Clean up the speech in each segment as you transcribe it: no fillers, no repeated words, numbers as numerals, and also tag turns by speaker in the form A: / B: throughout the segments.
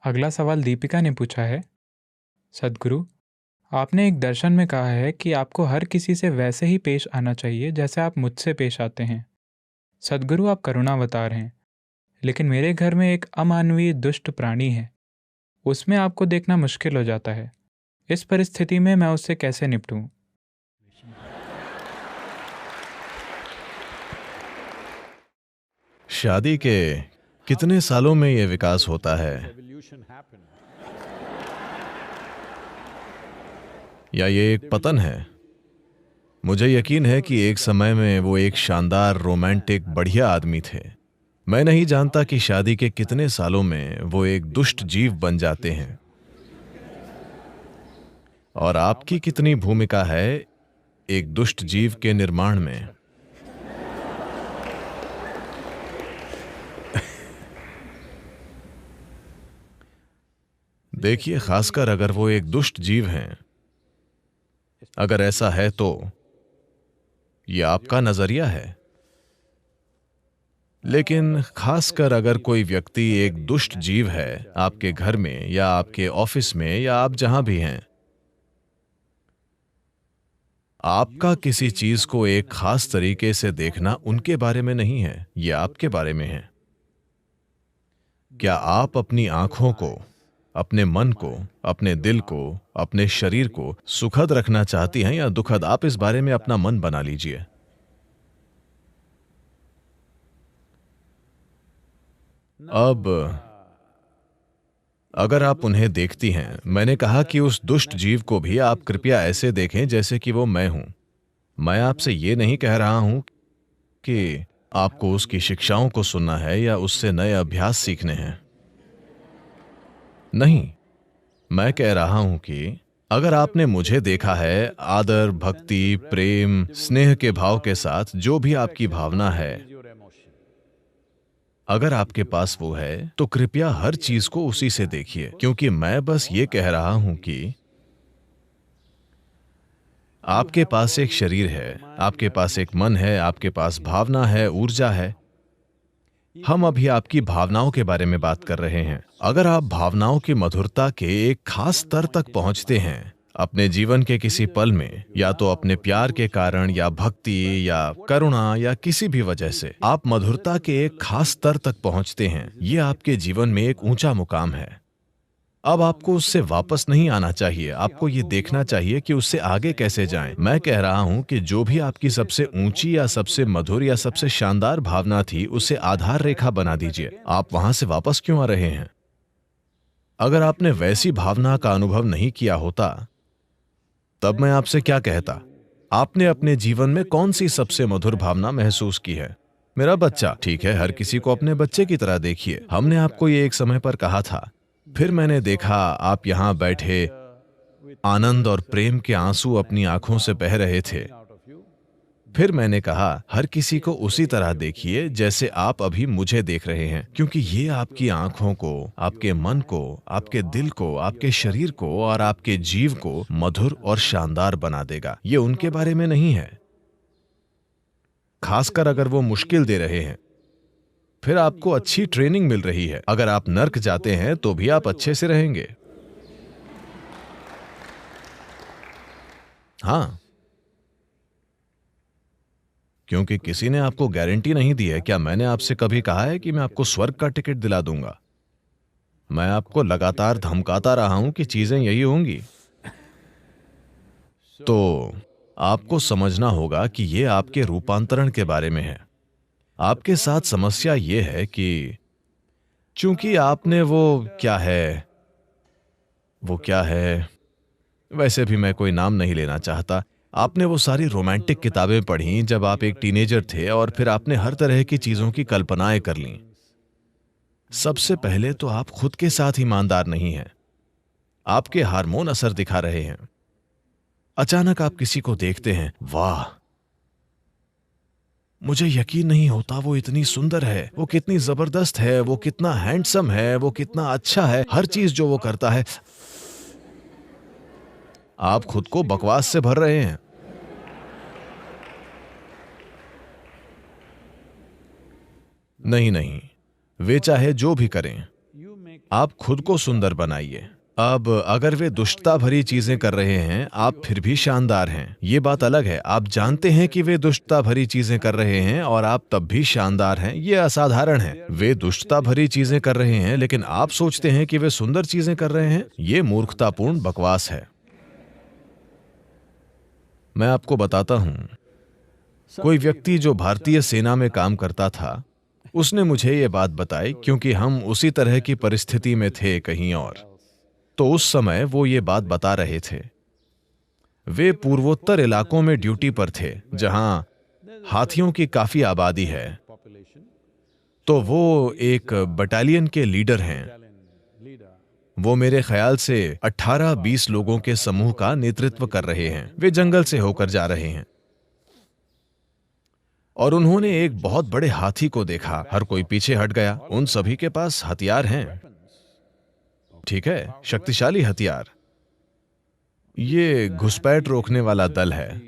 A: अगला सवाल दीपिका ने पूछा है, सद्गुरु, आपने एक दर्शन में कहा है कि आपको हर किसी से वैसे ही पेश आना चाहिए जैसे आप मुझसे पेश आते हैं। सद्गुरु, आप करुणावतार हैं, लेकिन मेरे घर में एक अमानवीय दुष्ट प्राणी है। उसमें आपको देखना मुश्किल हो जाता है। इस परिस्थिति में मैं उससे कैसे निपटूं?
B: शादी के कितने सालों में यह विकास होता है, या ये एक पतन है? मुझे यकीन है कि एक समय में वो एक शानदार, रोमांटिक, बढ़िया आदमी थे। मैं नहीं जानता कि शादी के कितने सालों में वो एक दुष्ट जीव बन जाते हैं। और आपकी कितनी भूमिका है एक दुष्ट जीव के निर्माण में? देखिए, खासकर अगर वो एक दुष्ट जीव हैं, अगर ऐसा है तो ये आपका नजरिया है। लेकिन खासकर अगर कोई व्यक्ति एक दुष्ट जीव है आपके घर में या आपके ऑफिस में या आप जहां भी हैं, आपका किसी चीज को एक खास तरीके से देखना उनके बारे में नहीं है, यह आपके बारे में है। क्या आप अपनी आंखों को, अपने मन को, अपने दिल को, अपने शरीर को सुखद रखना चाहती हैं या दुखद? आप इस बारे में अपना मन बना लीजिए। अब अगर आप उन्हें देखती हैं, मैंने कहा कि उस दुष्ट जीव को भी आप कृपया ऐसे देखें जैसे कि वो मैं हूं। मैं आपसे ये नहीं कह रहा हूं कि आपको उसकी शिक्षाओं को सुनना है या उससे नए अभ्यास सीखने हैं। नहीं, मैं कह रहा हूं कि अगर आपने मुझे देखा है आदर, भक्ति, प्रेम, स्नेह के भाव के साथ, जो भी आपकी भावना है, अगर आपके पास वो है तो कृपया हर चीज को उसी से देखिए। क्योंकि मैं बस ये कह रहा हूं कि आपके पास एक शरीर है, आपके पास एक मन है, आपके पास भावना है, ऊर्जा है। हम अभी आपकी भावनाओं के बारे में बात कर रहे हैं। अगर आप भावनाओं की मधुरता के एक खास स्तर तक पहुंचते हैं अपने जीवन के किसी पल में, या तो अपने प्यार के कारण या भक्ति या करुणा या किसी भी वजह से आप मधुरता के एक खास स्तर तक पहुंचते हैं, यह आपके जीवन में एक ऊंचा मुकाम है। अब आपको उससे वापस नहीं आना चाहिए, आपको ये देखना चाहिए कि उससे आगे कैसे जाएं। मैं कह रहा हूं कि जो भी आपकी सबसे ऊंची या सबसे मधुर या सबसे शानदार भावना थी, उसे आधार रेखा बना दीजिए। आप वहां से वापस क्यों आ रहे हैं? अगर आपने वैसी भावना का अनुभव नहीं किया होता, तब मैं आपसे क्या कहता? आपने अपने जीवन में कौन सी सबसे मधुर भावना महसूस की है? मेरा बच्चा। ठीक है, हर किसी को अपने बच्चे की तरह देखिए। हमने आपको ये एक समय पर कहा था, फिर मैंने देखा आप यहां बैठे आनंद और प्रेम के आंसू अपनी आंखों से बह रहे थे। फिर मैंने कहा हर किसी को उसी तरह देखिए जैसे आप अभी मुझे देख रहे हैं, क्योंकि ये आपकी आंखों को, आपके मन को, आपके दिल को, आपके शरीर को और आपके जीव को मधुर और शानदार बना देगा। ये उनके बारे में नहीं है, खासकर अगर वो मुश्किल दे रहे हैं। फिर आपको अच्छी ट्रेनिंग मिल रही है। अगर आप नर्क जाते हैं तो भी आप अच्छे से रहेंगे। हाँ, क्योंकि किसी ने आपको गारंटी नहीं दी है। क्या मैंने आपसे कभी कहा है कि मैं आपको स्वर्ग का टिकट दिला दूंगा? मैं आपको लगातार धमकाता रहा हूं कि चीजें यही होंगी। तो आपको समझना होगा कि यह आपके रूपांतरण के बारे में है। आपके साथ समस्या यह है कि चूंकि आपने वो क्या है, वैसे भी मैं कोई नाम नहीं लेना चाहता। आपने वो सारी रोमांटिक किताबें पढ़ी जब आप एक टीनेजर थे और फिर आपने हर तरह की चीजों की कल्पनाएं कर लीं। सबसे पहले तो आप खुद के साथ ईमानदार नहीं हैं। आपके हार्मोन असर दिखा रहे हैं। अचानक आप किसी को देखते हैं, वाह, मुझे यकीन नहीं होता वो इतनी सुंदर है, वो कितनी जबरदस्त है, वो कितना हैंडसम है, वो कितना अच्छा है, हर चीज जो वो करता है। आप खुद को बकवास से भर रहे हैं। नहीं नहीं, वे चाहे जो भी करें, आप खुद को सुंदर बनाइए। अब अगर वे दुष्टता भरी चीजें कर रहे हैं, आप फिर भी शानदार हैं। ये बात अलग है, आप जानते हैं कि वे दुष्टता भरी चीजें कर रहे हैं और आप तब भी शानदार हैं। ये असाधारण है। वे दुष्टता भरी चीजें कर रहे हैं लेकिन आप सोचते हैं कि वे सुंदर चीजें कर रहे हैं। ये मूर्खतापूर्ण बकवास है। मैं आपको बताता हूं, कोई व्यक्ति जो भारतीय सेना में काम करता था, उसने मुझे ये बात बताई क्योंकि हम उसी तरह की परिस्थिति में थे कहीं और। तो उस समय वो ये बात बता रहे थे। वे पूर्वोत्तर इलाकों में ड्यूटी पर थे जहां हाथियों की काफी आबादी है। तो वो एक बटालियन के लीडर हैं। वो मेरे ख्याल से 18-20 लोगों के समूह का नेतृत्व कर रहे हैं। वे जंगल से होकर जा रहे हैं और उन्होंने एक बहुत बड़े हाथी को देखा। हर कोई पीछे हट गया। उन सभी के पास हथियार हैं, ठीक है, शक्तिशाली हथियार। ये घुसपैठ रोकने वाला दल है।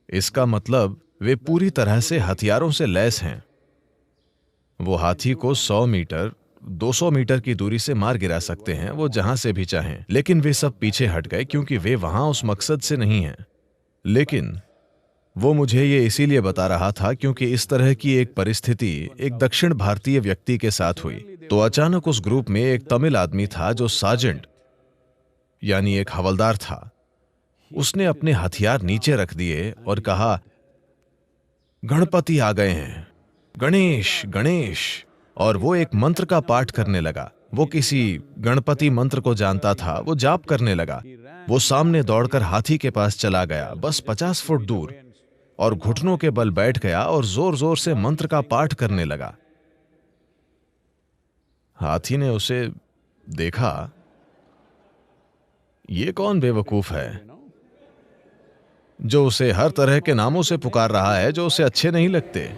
B: इसका मतलब वे पूरी तरह से हथियारों से लैस हैं। वो हाथी को 100 मीटर, 200 मीटर की दूरी से मार गिरा सकते हैं, वो जहां से भी चाहें। लेकिन वे सब पीछे हट गए क्योंकि वे वहां उस मकसद से नहीं हैं। लेकिन वो मुझे ये इसीलिए बता रहा था क्योंकि इस तरह की एक परिस्थिति एक दक्षिण भारतीय व्यक्ति के साथ हुई। तो अचानक उस ग्रुप में एक तमिल आदमी था जो सार्जेंट यानी एक हवलदार था। उसने अपने हथियार नीचे रख दिए और कहा, गणपति आ गए हैं, गणेश गणेश। और वो एक मंत्र का पाठ करने लगा। वो किसी गणपति मंत्र को जानता था। वो जाप करने लगा। वो सामने दौड़कर हाथी के पास चला गया, बस 50 फुट दूर, और घुटनों के बल बैठ गया और जोर जोर से मंत्र का पाठ करने लगा। हाथी ने उसे देखा। ये कौन बेवकूफ है जो उसे हर तरह के नामों से पुकार रहा है जो उसे अच्छे नहीं लगते।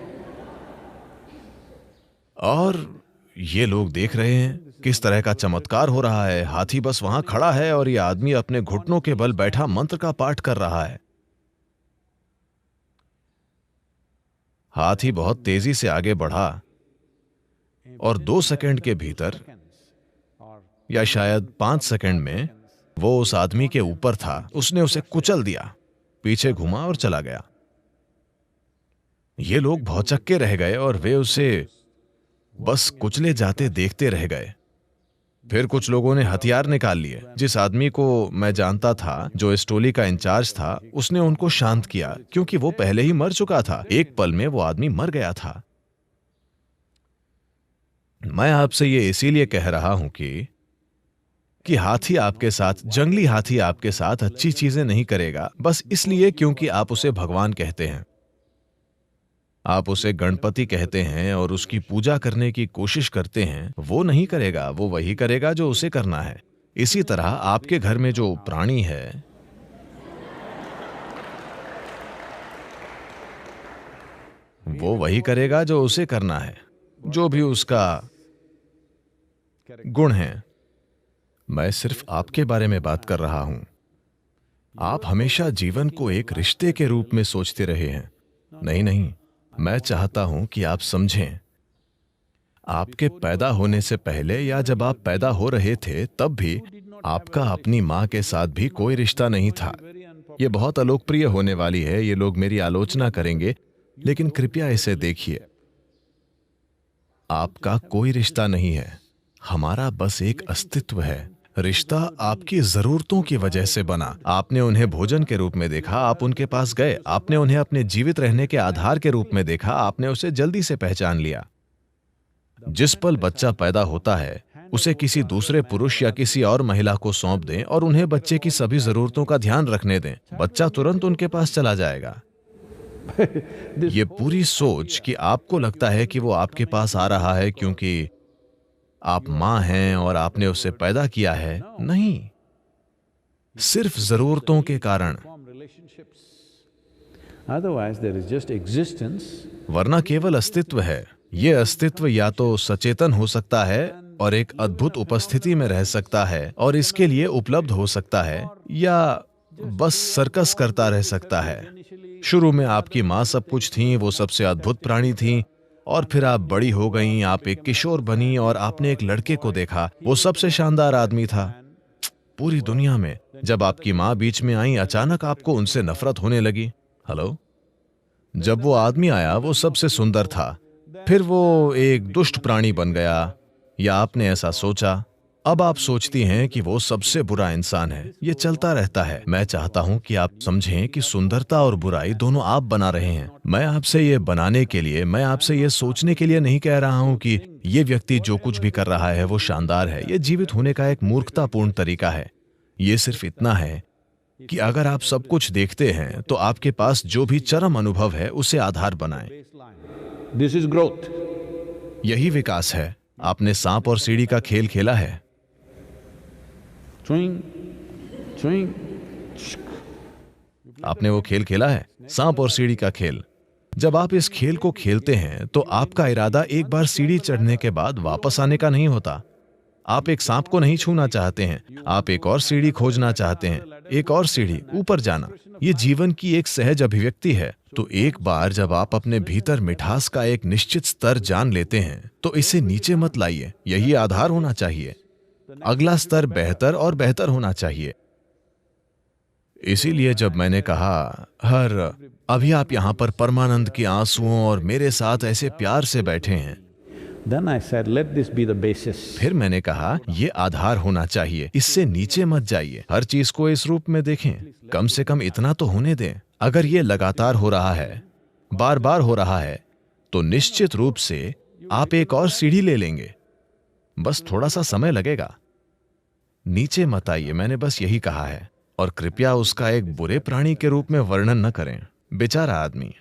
B: और ये लोग देख रहे हैं किस तरह का चमत्कार हो रहा है। हाथी बस वहां खड़ा है और ये आदमी अपने घुटनों के बल बैठा मंत्र का पाठ कर रहा है। हाथी बहुत तेजी से आगे बढ़ा और 2 सेकंड के भीतर या शायद 5 सेकंड में वो उस आदमी के ऊपर था। उसने उसे कुचल दिया, पीछे घुमा और चला गया। ये लोग भौचक्के रह गए और वे उसे बस कुचले जाते देखते रह गए। फिर कुछ लोगों ने हथियार निकाल लिए। जिस आदमी को मैं जानता था, जो इस टोली का इंचार्ज था, उसने उनको शांत किया क्योंकि वो पहले ही मर चुका था। एक पल में वो आदमी मर गया था। मैं आपसे ये इसीलिए कह रहा हूं कि हाथी आपके साथ, जंगली हाथी आपके साथ अच्छी चीजें नहीं करेगा बस इसलिए क्योंकि आप उसे भगवान कहते हैं, आप उसे गणपति कहते हैं और उसकी पूजा करने की कोशिश करते हैं। वो नहीं करेगा, वो वही करेगा जो उसे करना है। इसी तरह आपके घर में जो प्राणी है, वो वही करेगा जो उसे करना है, जो भी उसका गुण है। मैं सिर्फ आपके बारे में बात कर रहा हूं। आप हमेशा जीवन को एक रिश्ते के रूप में सोचते रहे हैं। नहीं नहीं, मैं चाहता हूं कि आप समझें, आपके पैदा होने से पहले या जब आप पैदा हो रहे थे तब भी आपका अपनी मां के साथ भी कोई रिश्ता नहीं था। यह बहुत अलोकप्रिय होने वाली है, ये लोग मेरी आलोचना करेंगे, लेकिन कृपया इसे देखिए। आपका कोई रिश्ता नहीं है, हमारा बस एक अस्तित्व है। रिश्ता आपकी जरूरतों की वजह से बना। आपने उन्हें भोजन के रूप में देखा, आप उनके पास गए। आपने उन्हें अपने जीवित रहने के आधार के रूप में देखा, आपने उसे जल्दी से पहचान लिया। जिस पल बच्चा पैदा होता है, उसे किसी दूसरे पुरुष या किसी और महिला को सौंप दें और उन्हें बच्चे की सभी जरूरतों का ध्यान रखने दें, बच्चा तुरंत उनके पास चला जाएगा। ये पूरी सोच कि आपको लगता है कि वो आपके पास आ रहा है क्योंकि आप मां हैं और आपने उसे पैदा किया है, नहीं, सिर्फ जरूरतों के कारण। वरना केवल अस्तित्व है। यह अस्तित्व या तो सचेतन हो सकता है और एक अद्भुत उपस्थिति में रह सकता है और इसके लिए उपलब्ध हो सकता है, या बस सर्कस करता रह सकता है। शुरू में आपकी मां सब कुछ थी, वो सबसे अद्भुत प्राणी थी, और फिर आप बड़ी हो गईं, आप एक किशोर बनी और आपने एक लड़के को देखा, वो सबसे शानदार आदमी था पूरी दुनिया में। जब आपकी माँ बीच में आई, अचानक आपको उनसे नफरत होने लगी। हेलो? जब वो आदमी आया, वो सबसे सुंदर था, फिर वो एक दुष्ट प्राणी बन गया, या आपने ऐसा सोचा। अब आप सोचती हैं कि वो सबसे बुरा इंसान है। ये चलता रहता है। मैं चाहता हूं कि आप समझें कि सुंदरता और बुराई दोनों आप बना रहे हैं। मैं आपसे ये बनाने के लिए, मैं आपसे ये सोचने के लिए नहीं कह रहा हूं कि ये व्यक्ति जो कुछ भी कर रहा है वो शानदार है। ये जीवित होने का एक मूर्खतापूर्ण तरीका है। ये सिर्फ इतना है कि अगर आप सब कुछ देखते हैं तो आपके पास जो भी चरम अनुभव है उसे आधार बनाएं।
C: This is growth.
B: यही विकास है। आपने सांप और सीढ़ी का खेल खेला है?
C: Swing, swing.
B: आपने वो खेल खेला है, सांप और सीढ़ी का खेल? जब आप इस खेल को खेलते हैं तो आपका इरादा एक बार सीढ़ी चढ़ने के बाद वापस आने का नहीं होता। आप एक सांप को नहीं छूना चाहते हैं, आप एक और सीढ़ी खोजना चाहते हैं, एक और सीढ़ी ऊपर जाना। ये जीवन की एक सहज अभिव्यक्ति है। तो एक बार जब आप अपने भीतर मिठास का एक निश्चित स्तर जान लेते हैं तो इसे नीचे मत लाइए। यही आधार होना चाहिए। अगला स्तर बेहतर और बेहतर होना चाहिए। इसीलिए जब मैंने कहा अभी आप यहां पर परमानंद के आंसुओं और मेरे साथ ऐसे प्यार से बैठे हैं,
C: Then I said, let this be the basis.
B: फिर मैंने कहा ये आधार होना चाहिए, इससे नीचे मत जाइए। हर चीज को इस रूप में देखें, कम से कम इतना तो होने दें। अगर ये लगातार हो रहा है, बार बार हो रहा है, तो निश्चित रूप से आप एक और सीढ़ी ले लेंगे। बस थोड़ा सा समय लगेगा। नीचे मत आइए, मैंने बस यही कहा है। और कृपया उसका एक बुरे प्राणी के रूप में वर्णन न करें। बेचारा आदमी।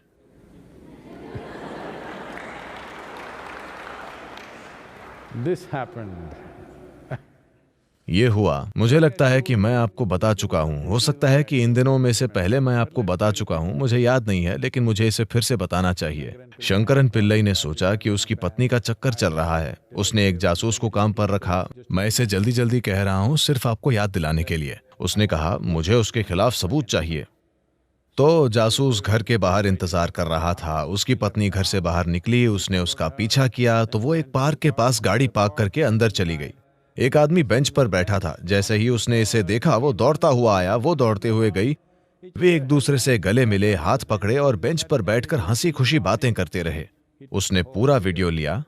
C: This happened.
B: ये हुआ। मुझे लगता है कि मैं आपको बता चुका हूं। हो सकता है कि इन दिनों में से पहले मैं आपको बता चुका हूं, मुझे याद नहीं है, लेकिन मुझे इसे फिर से बताना चाहिए। शंकरन पिल्लई ने सोचा कि उसकी पत्नी का चक्कर चल रहा है। उसने एक जासूस को काम पर रखा। मैं इसे जल्दी जल्दी कह रहा हूं, सिर्फ आपको याद दिलाने के लिए। उसने कहा, मुझे उसके खिलाफ सबूत चाहिए। तो जासूस घर के बाहर इंतजार कर रहा था। उसकी पत्नी घर से बाहर निकली, उसने उसका पीछा किया तो वो एक पार्क के पास गाड़ी पार्क करके अंदर चली गई। एक आदमी बेंच पर बैठा था। जैसे ही उसने इसे देखा, वो दौड़ता हुआ आया। वो दौड़ते हुए गई। वे एक दूसरे से गले मिले, हाथ पकड़े और बेंच पर बैठकर हंसी खुशी बातें करते रहे। उसने पूरा वीडियो लिया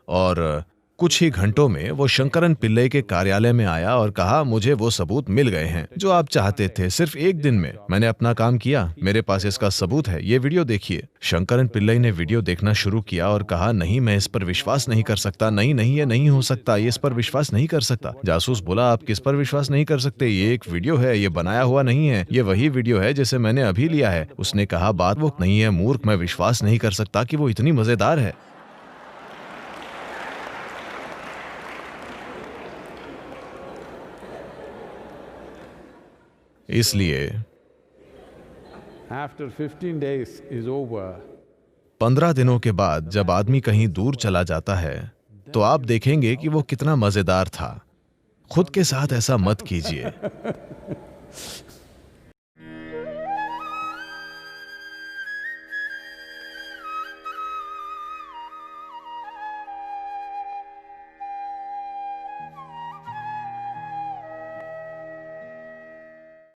B: और कुछ ही घंटों में वो शंकरन पिल्लई के कार्यालय में आया और कहा, मुझे वो सबूत मिल गए हैं जो आप चाहते थे। सिर्फ एक दिन में मैंने अपना काम किया, मेरे पास इसका सबूत है, ये वीडियो देखिए। शंकरन पिल्लई ने वीडियो देखना शुरू किया और कहा, नहीं, मैं इस पर विश्वास नहीं कर सकता। नहीं नहीं, ये नहीं हो सकता, ये इस पर विश्वास नहीं कर सकता। जासूस बोला, आप किस पर विश्वास नहीं कर सकते? ये एक वीडियो है, ये बनाया हुआ नहीं है, ये वही वीडियो है जिसे मैंने अभी लिया है। उसने कहा, बात वो नहीं है मूर्ख, मैं विश्वास नहीं कर सकता कि वो इतनी मजेदार है। इसलिए
C: After 15 days is over,
B: 15 दिनों के बाद जब आदमी कहीं दूर चला जाता है तो आप देखेंगे कि वो कितना मजेदार था। खुद के साथ ऐसा मत कीजिए।